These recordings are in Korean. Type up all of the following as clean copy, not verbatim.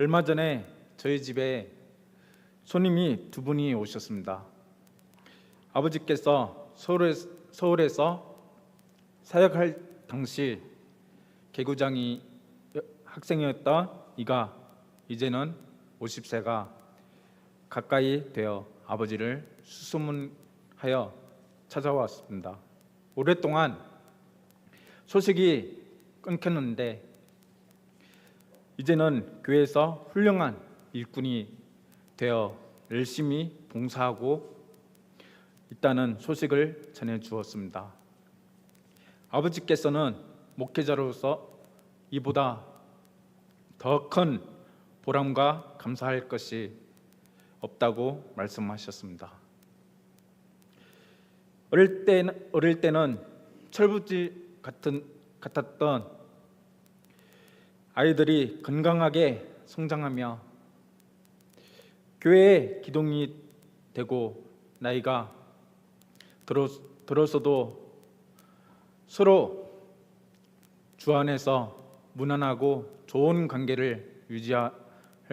얼마 전에 저희 집에 손님이 두 분이 오셨습니다. 아버지께서 서울에서 사역할 당시 개구장이 학생이었던 이가 이제는 50세가 가까이 되어 아버지를 수소문하여 찾아왔습니다. 오랫동안 소식이 끊겼는데 이제는 교회에서 훌륭한 일꾼이 되어 열심히 봉사하고 있다는 소식을 전해 주었습니다. 아버지께서는 목회자로서 이보다 더 큰 보람과 감사할 것이 없다고 말씀하셨습니다. 어릴 때는 철부지 같았던 아이들이 건강하게 성장하며 교회의 기둥이 되고 나이가 들어서도 서로 주 안에서 무난하고 좋은 관계를 유지할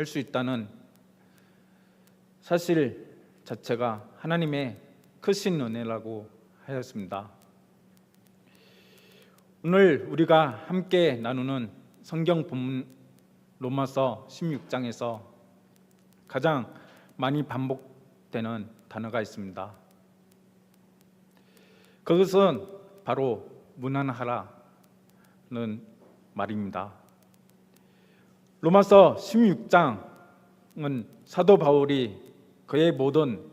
수 있다는 사실 자체가 하나님의 크신 은혜라고 하였습니다. 오늘 우리가 함께 나누는 성경 본문 로마서 16장에서 가장 많이 반복되는 단어가 있습니다. 그것은 바로 무난하라는 말입니다. 로마서 16장은 사도 바울이 그의 모든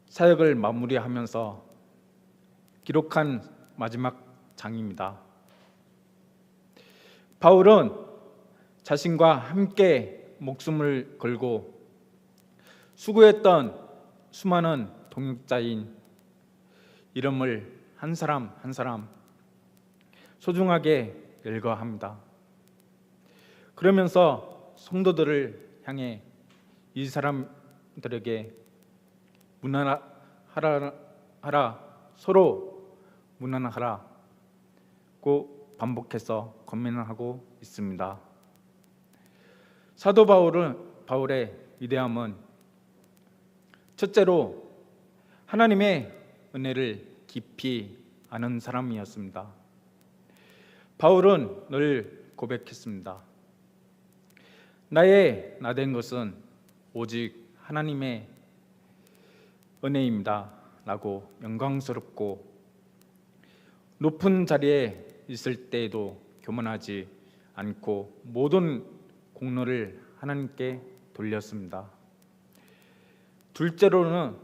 사역을 마무리하면서 기록한 마지막 장입니다. 바울은 자신과 함께 목숨을 걸고 수고했던 수많은 동역자인 이름을 한 사람 한 사람 소중하게 열거합니다. 그러면서 성도들을 향해 이 사람들에게 무난하라, 서로 무난하라고 반복해서 권면하고 있습니다. 사도 바울의 위대함은 첫째로 하나님의 은혜를 깊이 아는 사람이었습니다. 바울은 늘 고백했습니다. 나의 나된 것은 오직 하나님의 은혜입니다 라고 영광스럽고 높은 자리에 있을 때에도 교만하지 않고 모든 공로를 하나님께 돌렸습니다. 둘째로는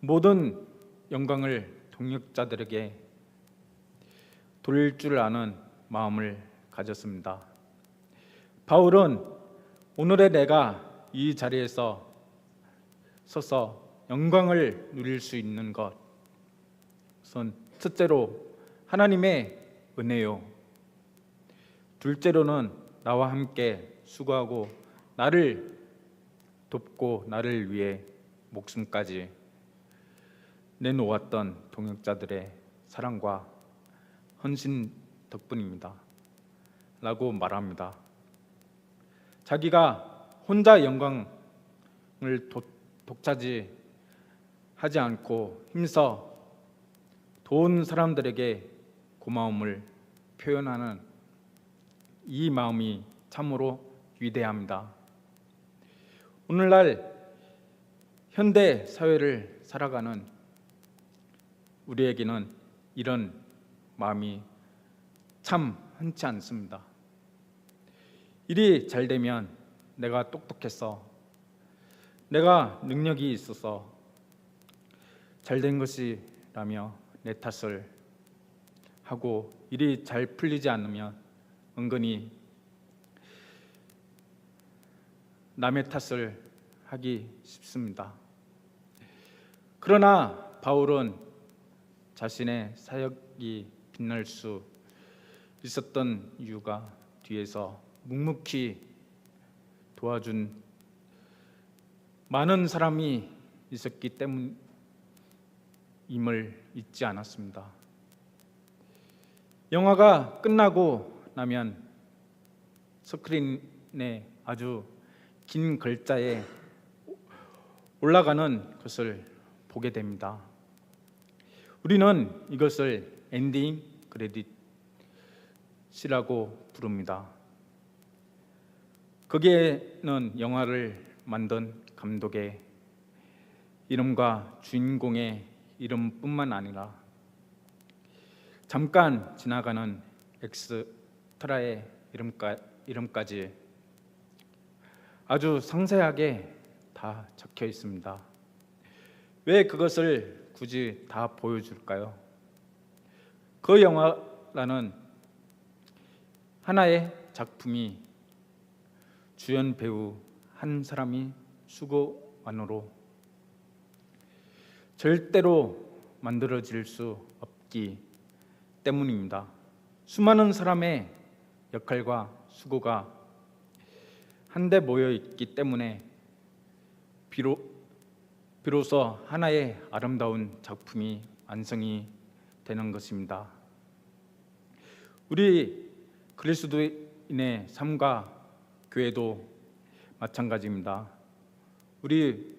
모든 영광을 동역자들에게 돌릴 줄 아는 마음을 가졌습니다. 바울은 오늘의 내가 이 자리에서 서서 영광을 누릴 수 있는 것은 첫째로 하나님의 은혜요. 둘째로는 나와 함께 수고하고 나를 돕고 나를 위해 목숨까지 내놓았던 동역자들의 사랑과 헌신 덕분입니다 라고 말합니다. 자기가 혼자 영광을 독차지하지 않고 힘써 도운 사람들에게 고마움을 표현하는 이 마음이 참으로 위대합니다. 오늘날 현대 사회를 살아가는 우리에게는 이런 마음이 참 흔치 않습니다. 일이 잘 되면 내가 똑똑해서 내가 능력이 있어서 잘 된 것이라며 내 탓을 하고 일이 잘 풀리지 않으면 은근히 남의 탓을 하기 쉽습니다. 그러나 바울은 자신의 사역이 빛날 수 있었던 이유가 뒤에서 묵묵히 도와준 많은 사람이 있었기 때문임을 잊지 않았습니다. 영화가 끝나고 나면 스크린에 아주 긴 글자에 올라가는 것을 보게 됩니다. 우리는 이것을 엔딩 크레딧이라고 부릅니다. 거기에는 영화를 만든 감독의 이름과 주인공의 이름뿐만 아니라 잠깐 지나가는 엑스트라의 이름까지 아주 상세하게 다 적혀 있습니다. 왜 그것을 굳이 다 보여줄까요? 그 영화라는 하나의 작품이 주연 배우 한 사람이 수고만으로 절대로 만들어질 수 없기 때문입니다. 수많은 사람의 역할과 수고가 한데 모여 있기 때문에 비로소 하나의 아름다운 작품이 완성이 되는 것입니다. 우리 그리스도인의 삶과 교회도 마찬가지입니다. 우리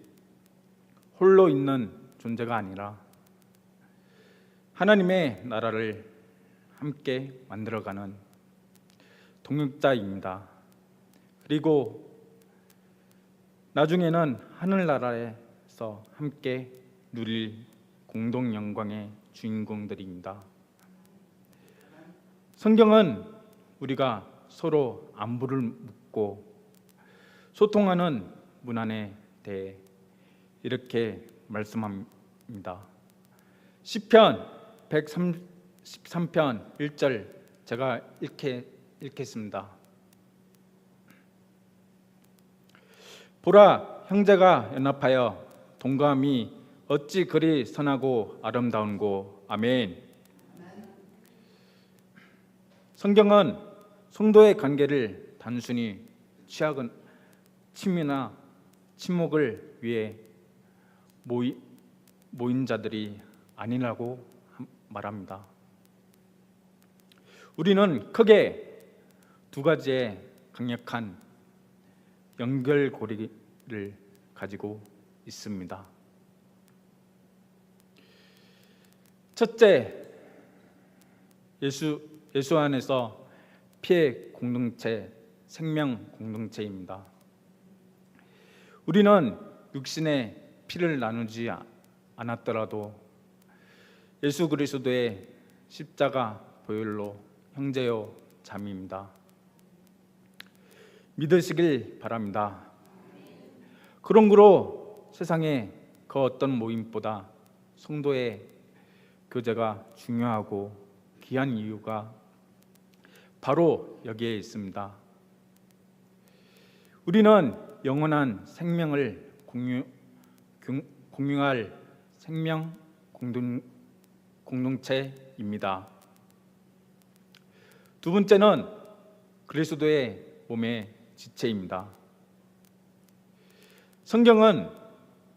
홀로 있는 존재가 아니라 하나님의 나라를 함께 만들어가는 동역자입니다. 그리고 나중에는 하늘나라에서 함께 누릴 공동 영광의 주인공들입니다. 성경은 우리가 서로 안부를 묻고 소통하는 문안에 대해 이렇게 말씀합니다. 시편 133편 1절 제가 읽겠습니다. 보라, 형제가 연합하여 동감이 어찌 그리 선하고 아름다운고. 아멘. 성경은 성도의 관계를 단순히 취미나 친목을 위해 모인 자들이 아니라고 말합니다. 우리는 크게 두 가지의 강력한 연결고리를 가지고 있습니다. 첫째, 예수 안에서 피의 공동체, 생명 공동체입니다. 우리는 육신의 피를 나누지 않았더라도 예수 그리스도의 십자가 보혈로 형제요 자매입니다. 믿으시길 바랍니다. 그러므로 세상의 그 어떤 모임보다 성도의 교제가 중요하고 귀한 이유가 바로 여기에 있습니다. 우리는 영원한 생명을 공유할 생명 공동체입니다. 두 번째는 그리스도의 몸의 지체입니다. 성경은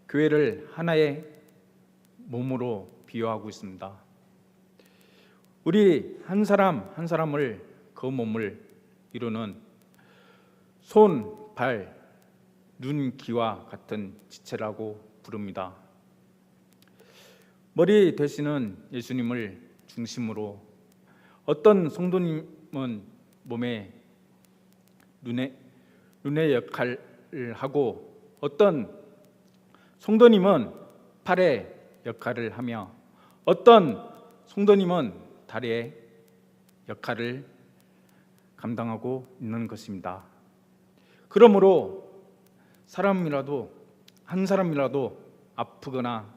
교회를 하나의 몸으로 비유하고 있습니다. 우리 한 사람 한 사람을 그 몸을 이루는 손, 발, 눈, 귀와 같은 지체라고 부릅니다. 머리 되시는 예수님을 중심으로 어떤 성도님은 몸의 눈의 역할을 하고 어떤 성도님은 팔의 역할을 하며 어떤 성도님은 다리의 역할을 감당하고 있는 것입니다. 그러므로 한 사람이라도 아프거나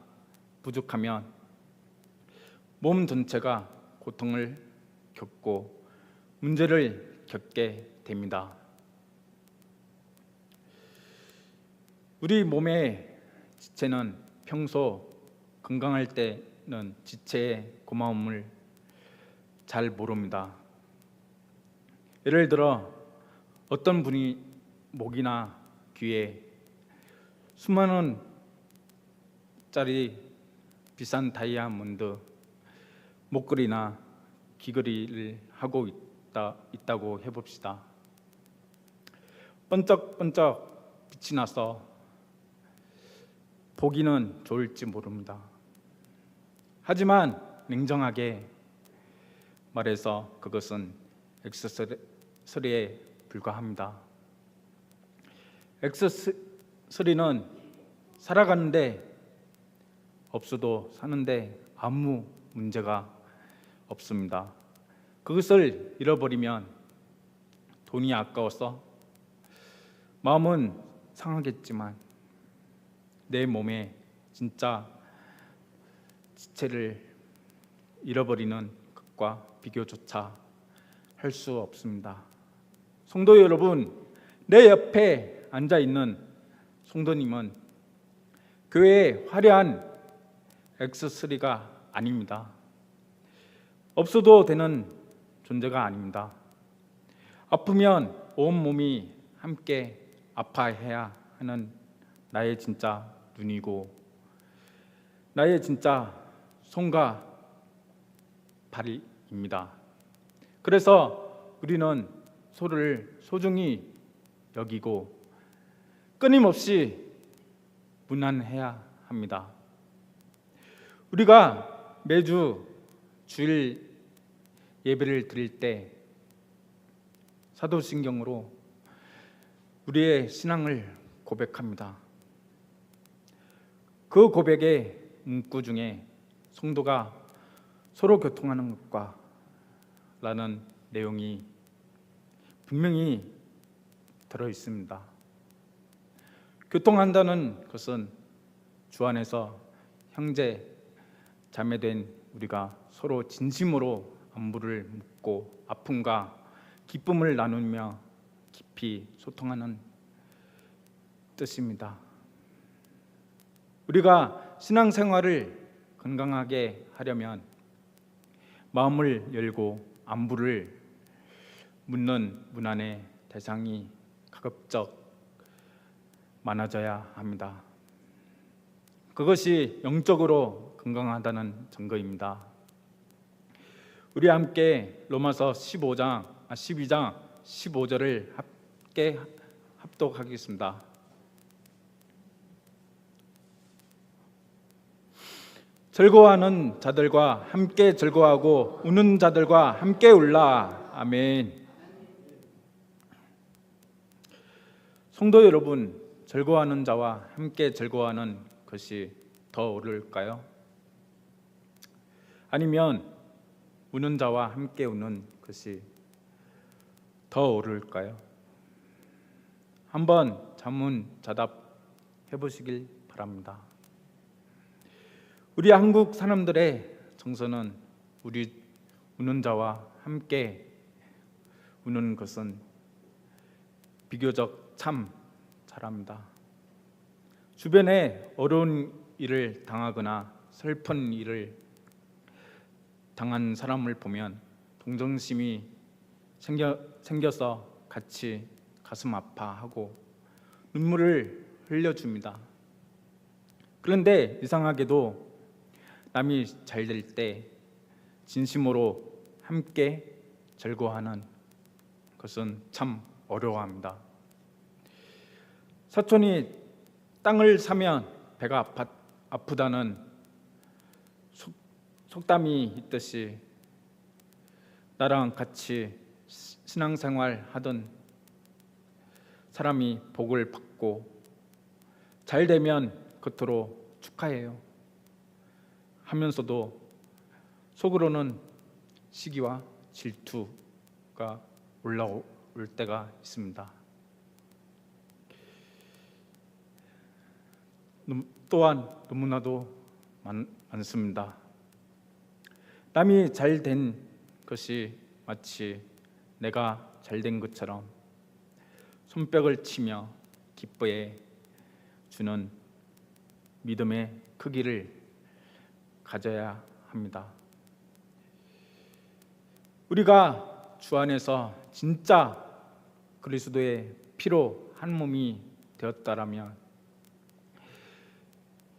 부족하면 몸 전체가 고통을 겪고 문제를 겪게 됩니다. 우리 몸의 지체는 평소 건강할 때는 지체의 고마움을 잘 모릅니다. 예를 들어 어떤 분이 목이나 귀에 수많은 짜리 비싼 다이아몬드 목걸이나 귀걸이를 하고 있다고 해봅시다. 번쩍번쩍 빛이 나서 보기는 좋을지 모릅니다. 하지만 냉정하게 말해서 그것은 액세서리에 불과합니다. 액세서리는 살아가는데 없어도 사는데 아무 문제가 없습니다. 그것을 잃어버리면 돈이 아까워서 마음은 상하겠지만 내 몸에 진짜 지체를 잃어버리는 것과 비교조차 할 수 없습니다. 성도 여러분, 내 옆에 앉아 있는 성도님은 교회의 화려한 액세서리가 아닙니다. 없어도 되는 존재가 아닙니다. 아프면 온 몸이 함께 아파해야 하는 나의 진짜 눈이고 나의 진짜 손과 발입니다. 그래서 우리는 서로를 소중히 여기고 끊임없이 문안해야 합니다. 우리가 매주 주일 예배를 드릴 때 사도신경으로 우리의 신앙을 고백합니다. 그 고백의 문구 중에 성도가 서로 교통하는 것과 라는 내용이 분명히 들어 있습니다. 교통한다는 것은 주 안에서 형제 자매된 우리가 서로 진심으로 안부를 묻고 아픔과 기쁨을 나누며 깊이 소통하는 뜻입니다. 우리가 신앙생활을 건강하게 하려면 마음을 열고 안부를 묻는 문안의 대상이 가급적 많아져야 합니다. 그것이 영적으로 건강하다는 증거입니다. 우리 함께 로마서 12장 15절을 함께 합독하겠습니다. 즐거워하는 자들과 함께 즐거워하고 우는 자들과 함께 울라. 아멘. 성도 여러분, 즐거워하는 자와 함께 즐거워하는 것이 더 옳을까요? 아니면 우는 자와 함께 우는 것이 더 옳을까요? 한번 자문자답 해보시길 바랍니다. 우리 한국 사람들의 정서는 우리 우는 자와 함께 우는 것은 비교적 참 잘합니다. 주변에 어려운 일을 당하거나 슬픈 일을 당한 사람을 보면 동정심이 생겨서 같이 가슴 아파하고 눈물을 흘려줍니다. 그런데 이상하게도 남이 잘 될 때 진심으로 함께 즐거워하는 것은 참 어려워합니다. 사촌이 땅을 사면 배가 아프다는 속담이 있듯이 나랑 같이 신앙생활 하던 사람이 복을 받고 잘 되면 겉으로 축하해요 하면서도 속으로는 시기와 질투가 올라올 때가 있습니다. 또한 너무나도 많습니다. 남이 잘 된 것이 마치 내가 잘 된 것처럼 손뼉을 치며 기뻐해 주는 믿음의 크기를 가져야 합니다. 우리가 주 안에서 진짜 그리스도의 피로 한 몸이 되었다라면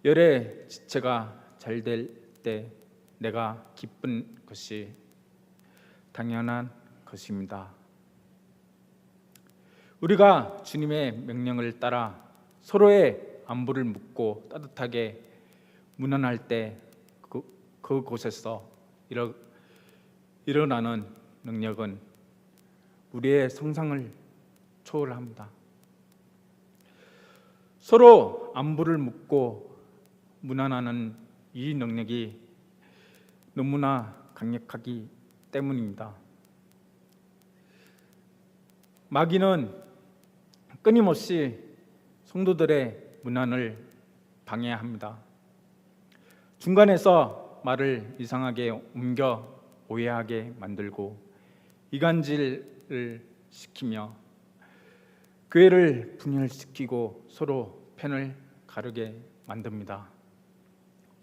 열의 지체가 잘 될 때 내가 기쁜 것이 당연한 것입니다. 우리가 주님의 명령을 따라 서로의 안부를 묻고 따뜻하게 문안할 때 그곳에서 일어나는 능력은 우리의 상상을 초월합니다. 서로 안부를 묻고 문안하는 이 능력이 너무나 강력하기 때문입니다. 마귀는 끊임없이 성도들의 문안을 방해합니다. 중간에서 말을 이상하게 옮겨 오해하게 만들고 이간질을 시키며 교회를 분열시키고 서로 편을 가르게 만듭니다.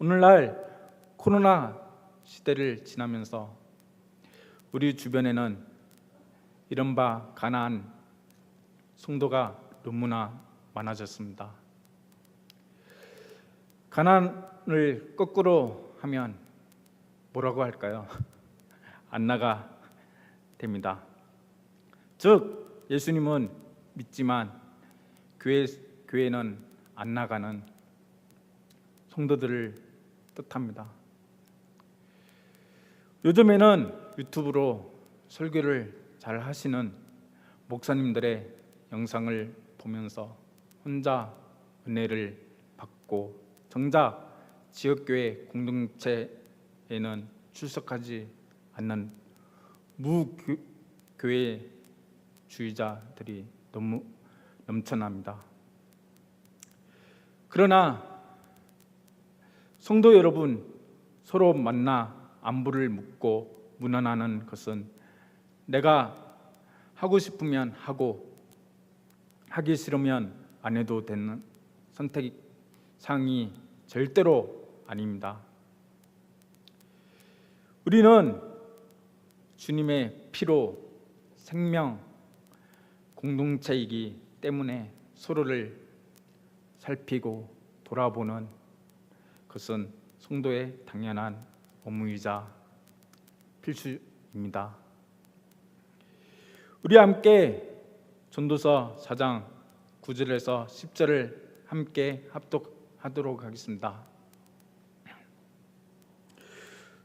오늘날 코로나 시대를 지나면서 우리 주변에는 이른바 가난한 성도가 너무나 많아졌습니다. 가난을 거꾸로 하면 뭐라고 할까요? 안나가 됩니다. 즉 예수님은 믿지만 교회는 안 나가는 성도들을 뜻합니다. 요즘에는 유튜브로 설교를 잘 하시는 목사님들의 영상을 보면서 혼자 은혜를 받고 정작 지역교회 공동체에는 출석하지 않는 무교회주의자들이 너무 넘쳐납니다. 그러나 성도 여러분, 서로 만나 안부를 묻고 문안하는 것은 내가 하고 싶으면 하고 하기 싫으면 안 해도 되는 선택사항이 절대로 아닙니다. 우리는 주님의 피로 생명 공동체이기 때문에 서로를 살피고 돌아보는 것은 성도의 당연한 업무이자 필수입니다. 우리 함께 전도서 4장 9절에서 10절을 함께 합독하도록 하겠습니다.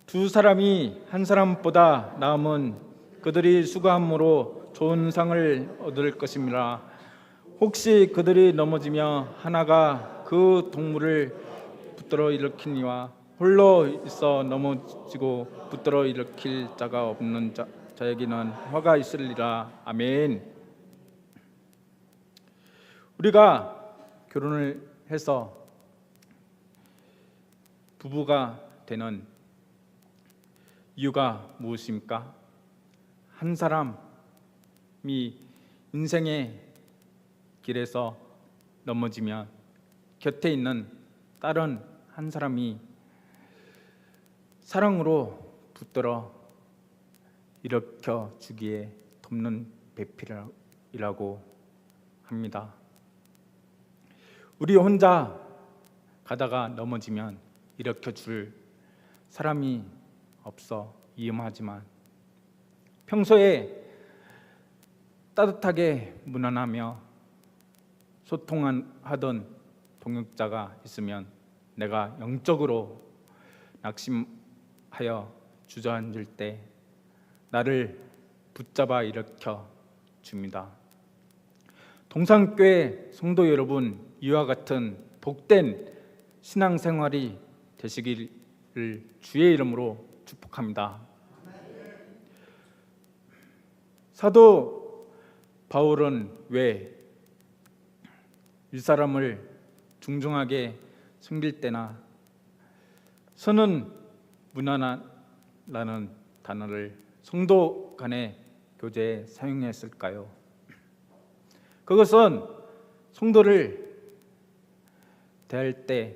두 사람이 한 사람보다 나음은 그들이 수고함으로 좋은 상을 얻을 것입니다. 혹시 그들이 넘어지며 하나가 그 동물을 붙들어 일으키니와 홀로 있어 넘어지고 붙들어 일으킬 자가 없는 자에게는 화가 있으리라. 아멘. 우리가 결혼을 해서 부부가 되는 이유가 무엇입니까? 한 사람이 인생의 길에서 넘어지면 곁에 있는 다른 한 사람이 사랑으로 붙들어 일으켜 주기에 돕는 배필이라고 합니다. 우리 혼자 가다가 넘어지면 일으켜 줄 사람이 없어 위험하지만 평소에 따뜻하게 문안하며 소통하던 동역자가 있으면 내가 영적으로 낙심하여 주저앉을 때 나를 붙잡아 일으켜 줍니다. 동산교회 성도 여러분, 이와 같은 복된 신앙생활이 되시기를 주의 이름으로 축복합니다. 사도 바울은 왜 윗사람을 중중하게 섬길 때나 선은 문안하라는 단어를 성도 간의 교제에 사용했을까요? 그것은 성도를 대할 때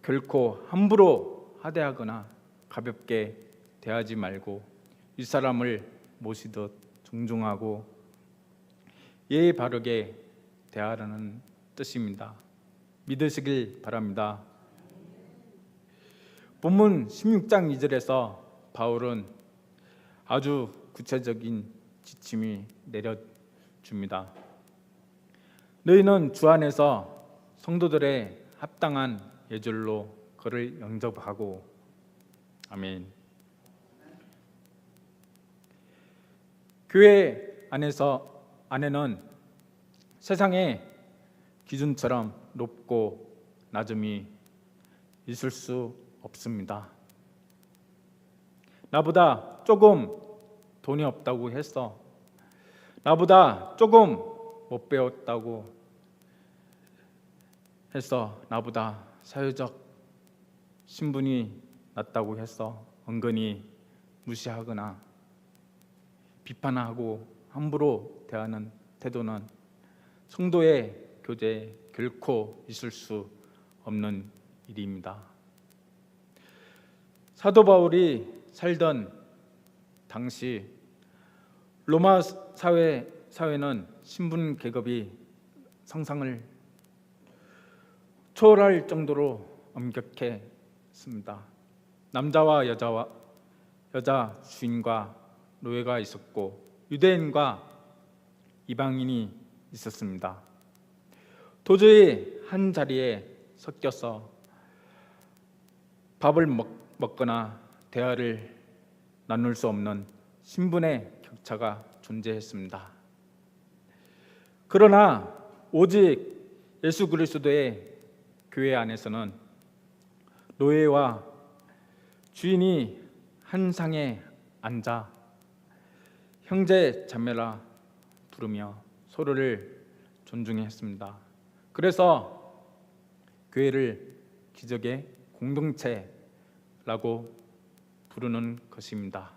결코 함부로 하대하거나 가볍게 대하지 말고 윗사람을 모시듯 존중하고 예의 바르게 대하라는 뜻입니다. 믿으시길 바랍니다. 본문 16장 2절에서 바울은 아주 구체적인 지침이 내려줍니다. 너희는 주 안에서 성도들의 합당한 예절로 그를 영접하고. 아멘. 교회 안에는 세상의 기준처럼 높고 낮음이 있을 수 없습니다. 나보다 조금 돈이 없다고 해서, 나보다 조금 못 배웠다고 해서, 나보다 사회적 신분이 낮다고 해서 은근히 무시하거나 비판하고 함부로 대하는 태도는 성도의 교제에 결코 있을 수 없는 일입니다. 사도 바울이 살던 당시 로마 사회는 신분 계급이 상상을 초월할 정도로 엄격했습니다. 남자와 여자 주인과 노예가 있었고 유대인과 이방인이 있었습니다. 도저히 한 자리에 섞여서 밥을 먹거나 대화를 나눌 수 없는 신분의 격차가 존재했습니다. 그러나 오직 예수 그리스도의 교회 안에서는 노예와 주인이 한 상에 앉아 형제 자매라 부르며 서로를 존중했습니다. 그래서 교회를 기적의 공동체라고 부르는 것입니다.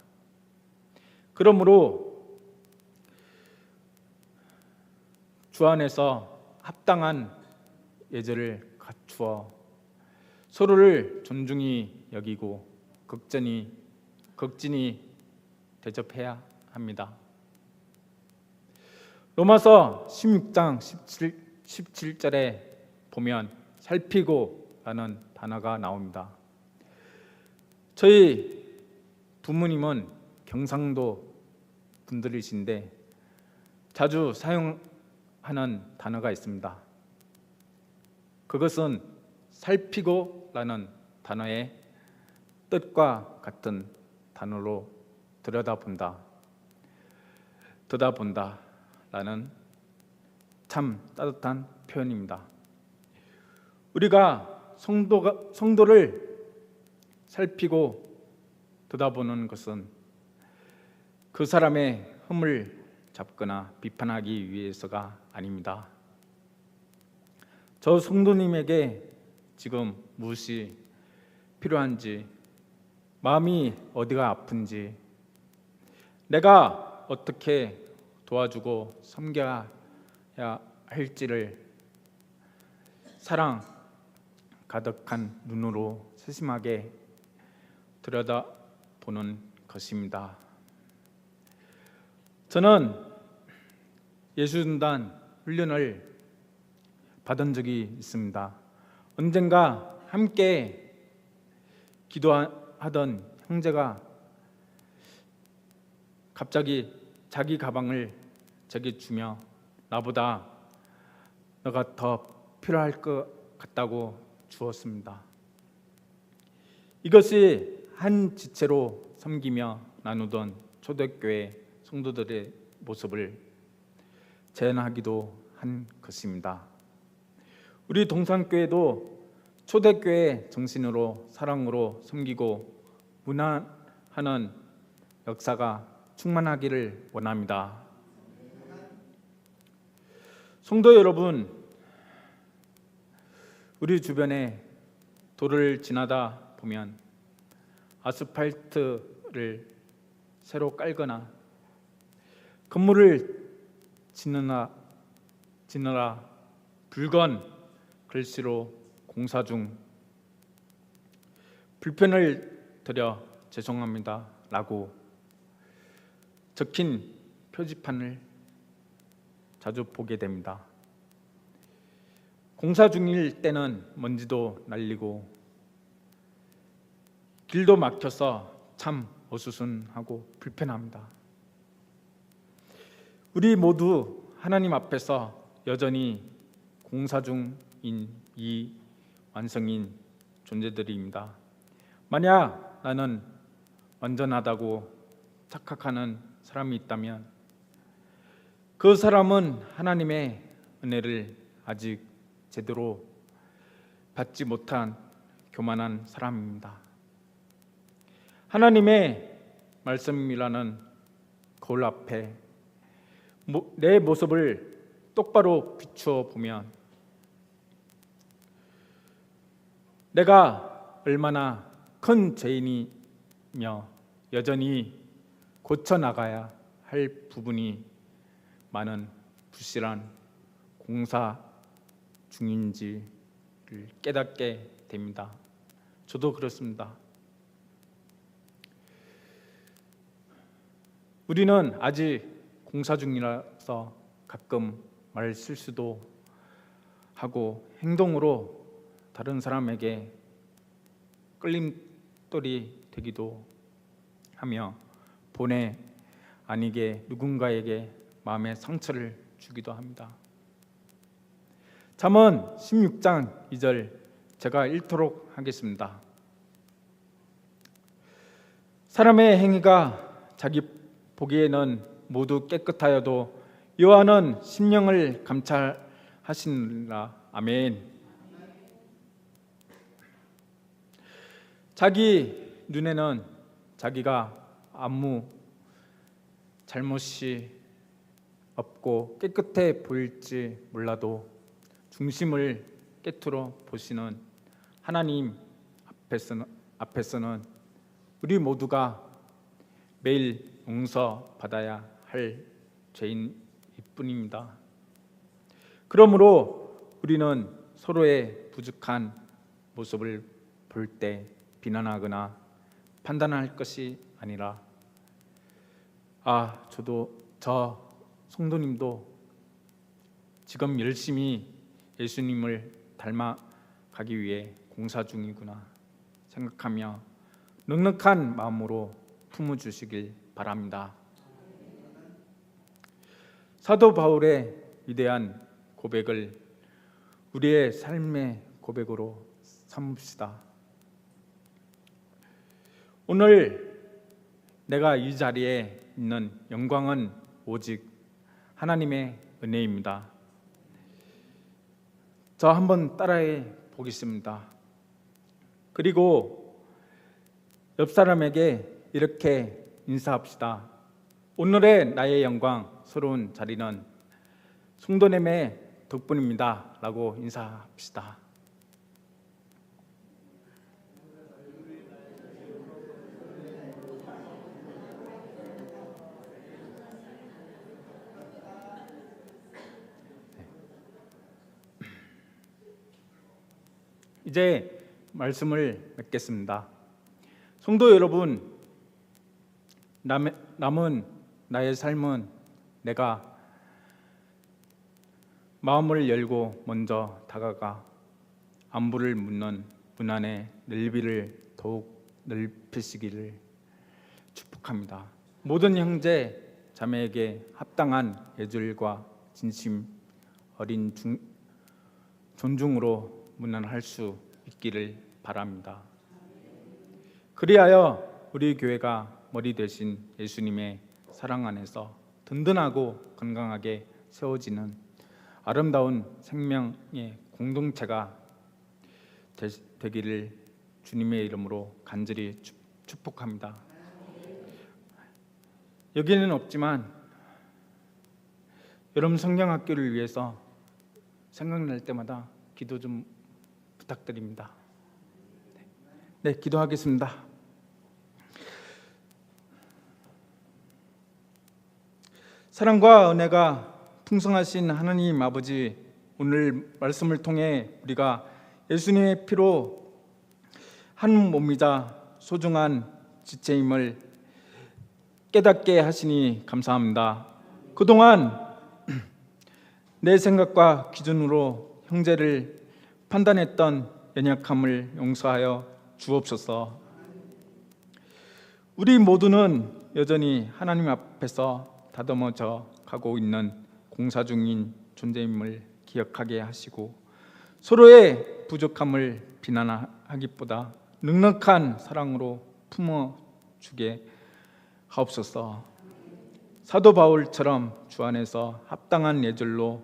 그러므로 주 안에서 합당한 예절을 갖추어 서로를 존중히 여기고 극진히 대접해야 합니다. 로마서 16장 17절에 보면 살피고라는 단어가 나옵니다. 저희 부모님은 경상도 분들이신데 자주 사용하는 단어가 있습니다. 그것은 살피고라는 단어의 뜻과 같은 단어로 들여다본다 라는 참 따뜻한 표현입니다. 우리가 성도를 살피고 들여다보는 것은 그 사람의 흠을 잡거나 비판하기 위해서가 아닙니다. 저 성도님에게 지금 무엇이 필요한지, 마음이 어디가 아픈지, 내가 어떻게 도와주고 섬겨야 할지를 사랑 가득한 눈으로 세심하게 들여다보는 것입니다. 저는 예수전단 훈련을 받은 적이 있습니다. 언젠가 함께 기도하던 형제가 갑자기 자기 가방을 제게 주며 나보다 너가 더 필요할 것 같다고 주었습니다. 이것이 한 지체로 섬기며 나누던 초대교회 성도들의 모습을 재현하기도 한 것입니다. 우리 동산교회도 초대교회 정신으로 사랑으로 섬기고 문안하는 역사가 충만하기를 원합니다. 성도 여러분, 우리 주변에 도를 지나다 보면 아스팔트를 새로 깔거나 건물을 짓느라 붉은 글씨로 공사 중 불편을 드려 죄송합니다 라고 적힌 표지판을 자주 보게 됩니다. 공사 중일 때는 먼지도 날리고 길도 막혀서 참 어수선하고 불편합니다. 우리 모두 하나님 앞에서 여전히 공사 중인 이 완성인 존재들입니다. 만약 나는 완전하다고 착각하는 사람이 있다면 그 사람은 하나님의 은혜를 아직 제대로 받지 못한 교만한 사람입니다. 하나님의 말씀이라는 거울 앞에 내 모습을 똑바로 비추어 보면 내가 얼마나 큰 죄인이며 여전히 고쳐나가야 할 부분이 많은 불실한 공사 중인지를 깨닫게 됩니다. 저도 그렇습니다. 우리는 아직 공사 중이라서 가끔 말 실수도 하고 행동으로 다른 사람에게 끌림돌이 되기도 하며 본의 아니게 누군가에게 마음의 상처를 주기도 합니다. 잠언 16장 2절 제가 읽도록 하겠습니다. 사람의 행위가 자기 보기에는 모두 깨끗하여도 여호와는 심령을 감찰하시느니라. 아멘. 자기 눈에는 자기가 아무 잘못이 없고 깨끗해 보일지 몰라도 중심을 깨트려 보시는 하나님 앞에서는 우리 모두가 매일 용서받아야 할 죄인일 뿐입니다. 그러므로 우리는 서로의 부족한 모습을 볼 때 비난하거나 판단할 것이 아니라 저 성도님도 지금 열심히 예수님을 닮아가기 위해 공사 중이구나 생각하며 넉넉한 마음으로 품어주시길 바랍니다. 사도 바울의 위대한 고백을 우리의 삶의 고백으로 삼읍시다. 오늘 내가 이 자리에 있는 영광은 오직 하나님의 은혜입니다. 저 한번 따라해 보겠습니다. 그리고 옆 사람에게 이렇게 인사합시다. 오늘의 나의 영광스러운 자리는 성도님의 덕분입니다 라고 인사합시다. 이제 말씀을 맺겠습니다. 성도 여러분, 남은 나의 삶은 내가 마음을 열고 먼저 다가가 안부를 묻는 문 안의 넓이를 더욱 넓히시기를 축복합니다. 모든 형제 자매에게 합당한 예절과 진심 어린 존중으로 문안할 수 있기를 바랍니다. 그리하여 우리 교회가 머리 되신 예수님의 사랑 안에서 든든하고 건강하게 세워지는 아름다운 생명의 공동체가 되기를 주님의 이름으로 간절히 축복합니다. 여기는 없지만 여러분 성경학교를 위해서 생각날 때마다 기도 좀 부탁드립니다. 네, 기도하겠습니다. 사랑과 은혜가 풍성하신 하나님 아버지, 오늘 말씀을 통해 우리가 예수님의 피로 한 몸이자 소중한 지체임을 깨닫게 하시니 감사합니다. 그동안 내 생각과 기준으로 형제를 판단했던 연약함을 용서하여 주옵소서. 우리 모두는 여전히 하나님 앞에서 다듬어져 가고 있는 공사 중인 존재임을 기억하게 하시고 서로의 부족함을 비난하기보다 넉넉한 사랑으로 품어주게 하옵소서. 사도 바울처럼 주 안에서 합당한 예절로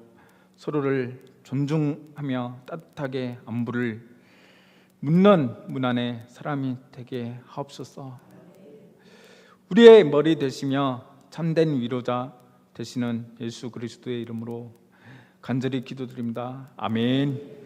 서로를 존중하며 따뜻하게 안부를 묻는 문안의 사람이 되게 하옵소서. 우리의 머리 되시며 참된 위로자 되시는 예수 그리스도의 이름으로 간절히 기도드립니다. 아멘.